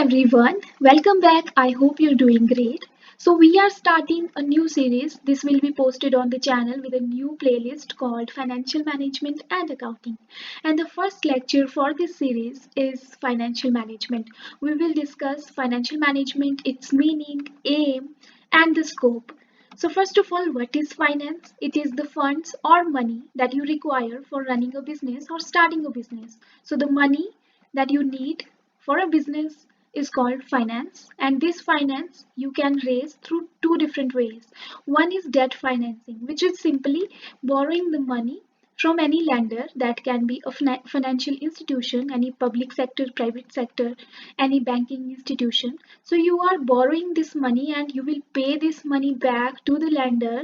everyone, welcome back. I hope you're doing great. So, we are starting a new series. This will be posted on the channel with a new playlist called Financial Management and Accounting. And the first lecture for this series is Financial Management. We will discuss financial management, its meaning, aim, and the scope. So, first of all, what is finance? It is the funds or money that you require for running a business or starting a business. So, the money that you need for a business is called finance, and this finance you can raise through two different ways. One is debt financing, which is simply borrowing the money from any lender. That can be a financial institution, any public sector, private sector, any banking institution. So you are borrowing this money and you will pay this money back to the lender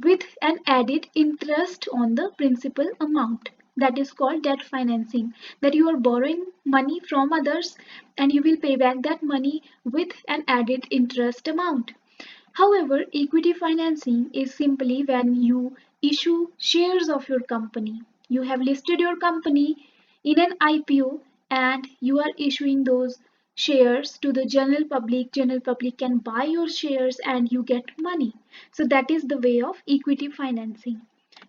with an added interest on the principal amount. That is called debt financing, that you are borrowing money from others and you will pay back that money with an added interest amount. However, equity financing is simply when you issue shares of your company. You have listed your company in an IPO and you are issuing those shares to the general public. General public can buy your shares and you get money. So that is the way of equity financing.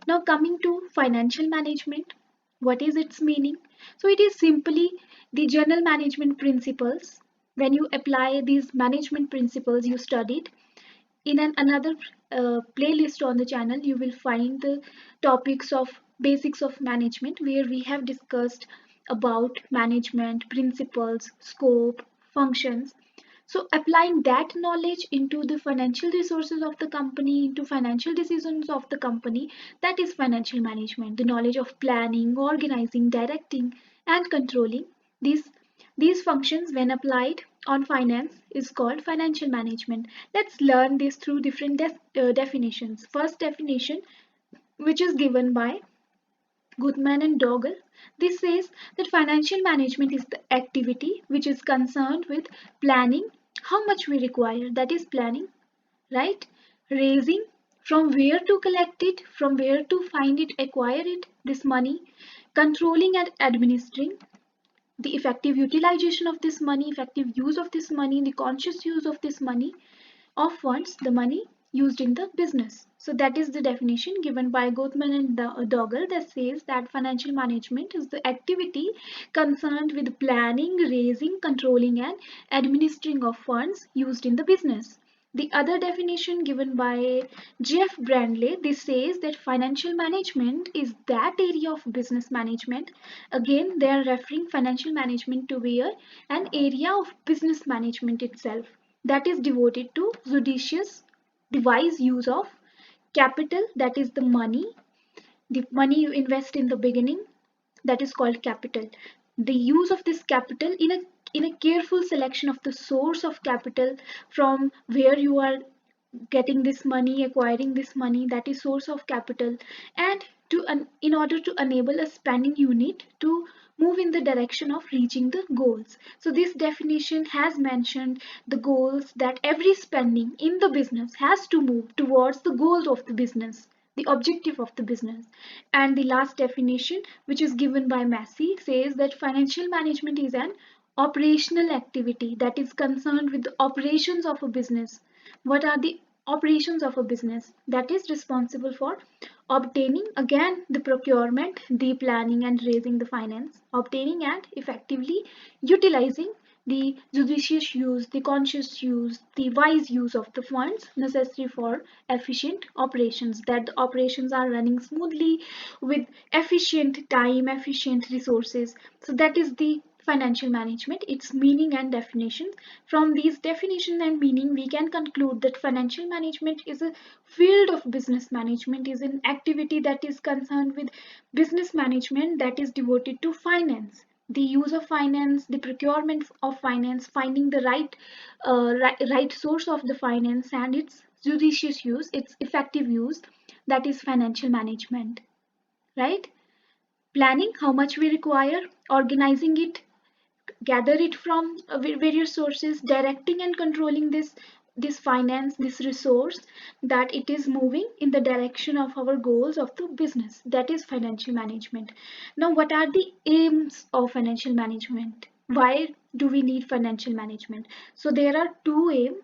Now coming to financial management, what is its meaning? So it is simply the general management principles. When you apply these management principles you studied in another playlist on the channel, you will find the topics of basics of management where we have discussed about management principles, scope, functions. So applying that knowledge into the financial resources of the company, into financial decisions of the company, that is financial management. The knowledge of planning, organizing, directing, and controlling these these functions when applied on finance is called financial management. Let's learn this through different definitions. First definition, which is given by Goodman and Doggle. This says that financial management is the activity which is concerned with planning how much we require, that is planning, right? Raising, from where to collect it, from where to find it, acquire it, this money, controlling and administering, the effective utilization of this money, effective use of this money, the conscious use of this money, of funds, the money used in the business. So that is the definition given by Gothman and Doggle, that says that financial management is the activity concerned with planning, raising, controlling and administering of funds used in the business. The other definition given by Jeff Brandley, this says that financial management is that area of business management. Again, they are referring financial management to where an area of business management itself that is devoted to judicious, the wise use of capital, that is the money you invest in the beginning, that is called capital. The use of this capital in a careful selection of the source of capital from where you are getting this money, acquiring this money, that is source of capital, and in order to enable a spending unit to move in the direction of reaching the goals. So this definition has mentioned the goals, that every spending in the business has to move towards the goals of the business, the objective of the business. And the last definition, which is given by Massey, says that financial management is an operational activity that is concerned with the operations of a business. What are the operations of a business? That is responsible for obtaining, again, the procurement, the planning and raising the finance, obtaining and effectively utilizing the judicious use, the conscious use, the wise use of the funds necessary for efficient operations, that the operations are running smoothly with efficient time, efficient resources. So that is the financial management, its meaning and definition. From these definition and meaning, we can conclude that financial management is a field of business management, is an activity that is concerned with business management, that is devoted to finance, the use of finance, the procurement of finance, finding the right source of the finance and its judicious use, its effective use, that is financial management, right? Planning how much we require, organizing it, gather it from various sources, directing and controlling this finance, this resource, that it is moving in the direction of our goals of the business, that is financial management. Now what are the aims of financial management? Why do we need financial management? So there are two aims.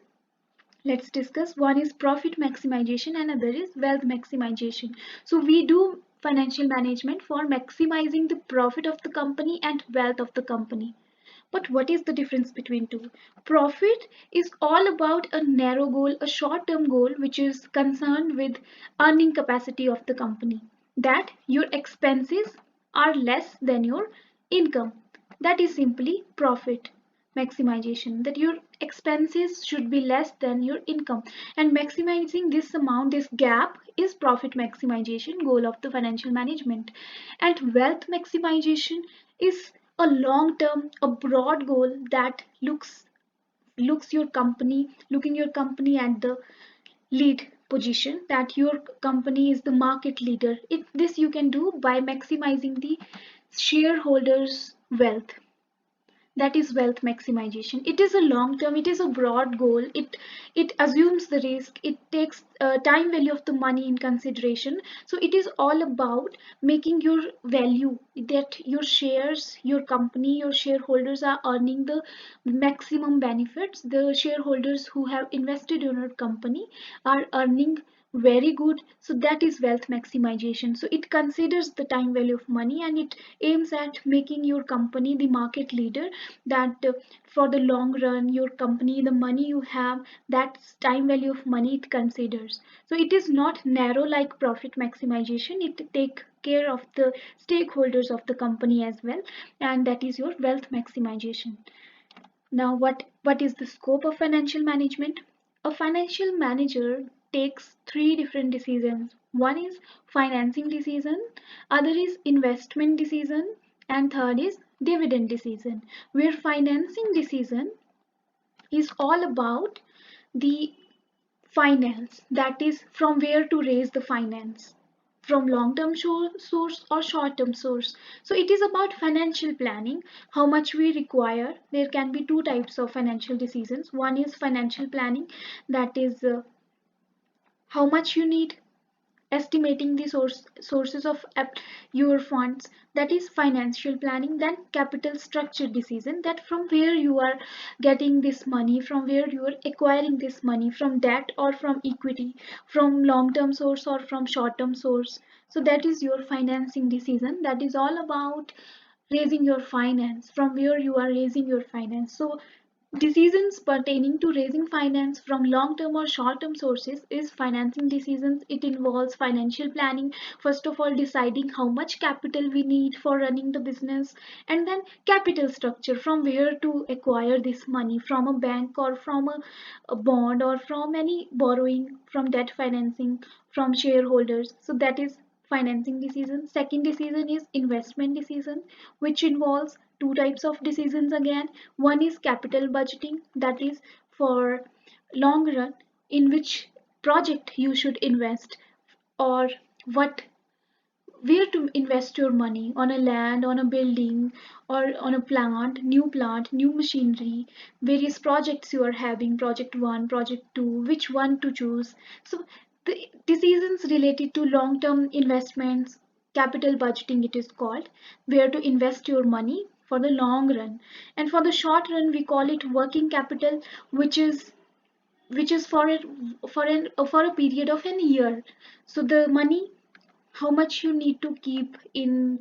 Let's discuss. One is profit maximization and other is wealth maximization. So we do financial management for maximizing the profit of the company and wealth of the company. But what is the difference between two? Profit is all about a narrow goal, a short term goal, which is concerned with earning capacity of the company. That your expenses are less than your income. That is simply profit maximization, that your expenses should be less than your income, and maximizing this amount, this gap, is profit maximization goal of the financial management. And wealth maximization is a long term, a broad goal that looks your company, looking your company at the lead position, that your company is the market leader. This you can do by maximizing the shareholders wealth. That is wealth maximization. It is a long term, it is a broad goal. It assumes the risk, it takes time value of the money in consideration. So it is all about making your value, that your shares, your company, your shareholders are earning the maximum benefits. The shareholders who have invested in your company are earning very good. So that is wealth maximization. So it considers the time value of money and it aims at making your company the market leader, that for the long run your company, the money you have, that time value of money it considers. So it is not narrow like profit maximization, it take care of the stakeholders of the company as well, and that is your wealth maximization. Now what is the scope of financial management? A financial manager takes three different decisions. One is financing decision, other is investment decision, and third is dividend decision. Where financing decision is all about the finance, that is from where to raise the finance, from long term source or short term source. So it is about financial planning, how much we require. There can be two types of financial decisions. One is financial planning, that is how much you need, estimating the sources of your funds, that is financial planning. Then capital structure decision, that from where you are getting this money, from where you are acquiring this money, from debt or from equity, from long term source or from short term source. So that is your financing decision, that is all about raising your finance, from where you are raising your finance. So decisions pertaining to raising finance from long-term or short-term sources is financing decisions. It involves financial planning. First of all, deciding how much capital we need for running the business, and then capital structure, from where to acquire this money, from a bank or from a bond or from any borrowing, from debt financing, from shareholders. So that is financing decision. Second decision is investment decision, which involves two types of decisions again. One is capital budgeting, that is for long run, in which project you should invest, or what, where to invest your money, on a land, on a building, or on a plant, new machinery, various projects you are having, project 1, project 2, which one to choose. So the decisions related to long term investments, capital budgeting it is called, where to invest your money for the long run. And for the short run we call it working capital, which is for a period of an year. So the money, how much you need to keep in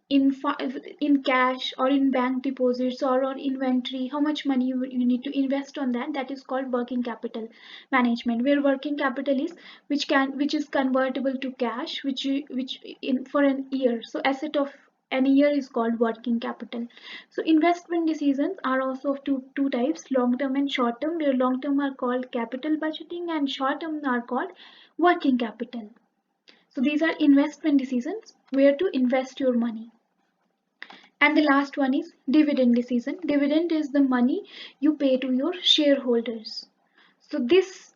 in cash or in bank deposits or on inventory, how much money you need to invest on that, that is called working capital management. Where working capital is, which is convertible to cash, which in for an year. So asset of an year is called working capital. So investment decisions are also of two types, long term and short term, where long term are called capital budgeting and short term are called working capital. So these are investment decisions, where to invest your money. And the last one is dividend decision. Dividend is the money you pay to your shareholders. So this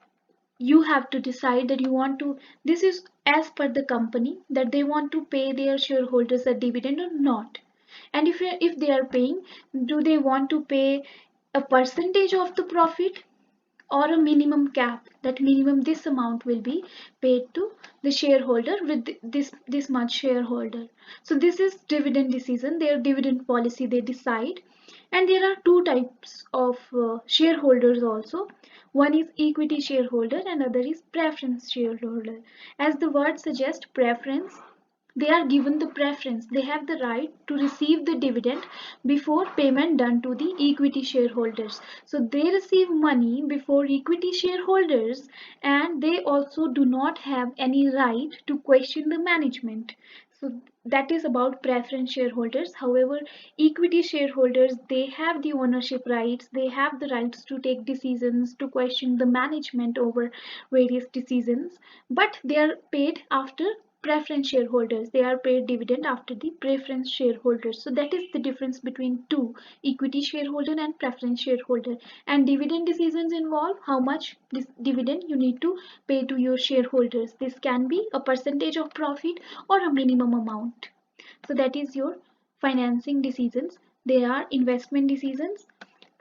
you have to decide that you want to, this is as per the company, that they want to pay their shareholders a dividend or not. And if they are paying, do they want to pay a percentage of the profit or a minimum cap, that minimum this amount will be paid to the shareholder with this much shareholder. So this is dividend decision, their dividend policy they decide. And there are two types of shareholders also. One is equity shareholder and other is preference shareholder. As the word suggests, preference, they are given the preference. They have the right to receive the dividend before payment done to the equity shareholders. So they receive money before equity shareholders, and they also do not have any right to question the management. So that is about preference shareholders. However, equity shareholders, they have the ownership rights, they have the rights to take decisions, to question the management over various decisions, but they are paid after preference shareholders. They are paid dividend after the preference shareholders. So that is the difference between two, equity shareholder and preference shareholder. And dividend decisions involve how much this dividend you need to pay to your shareholders. This can be a percentage of profit or a minimum amount. So that is your financing decisions. They are investment decisions,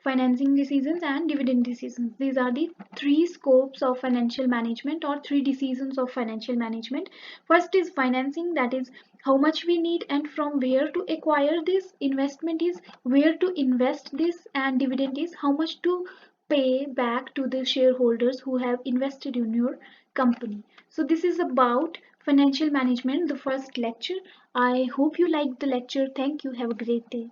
financing decisions, and dividend decisions. These are the three scopes of financial management, or three decisions of financial management. First is financing, that is how much we need and from where to acquire this. Investment is where to invest this, and dividend is how much to pay back to the shareholders who have invested in your company. So this is about financial management, the first lecture. I hope you liked the lecture. Thank you. Have a great day.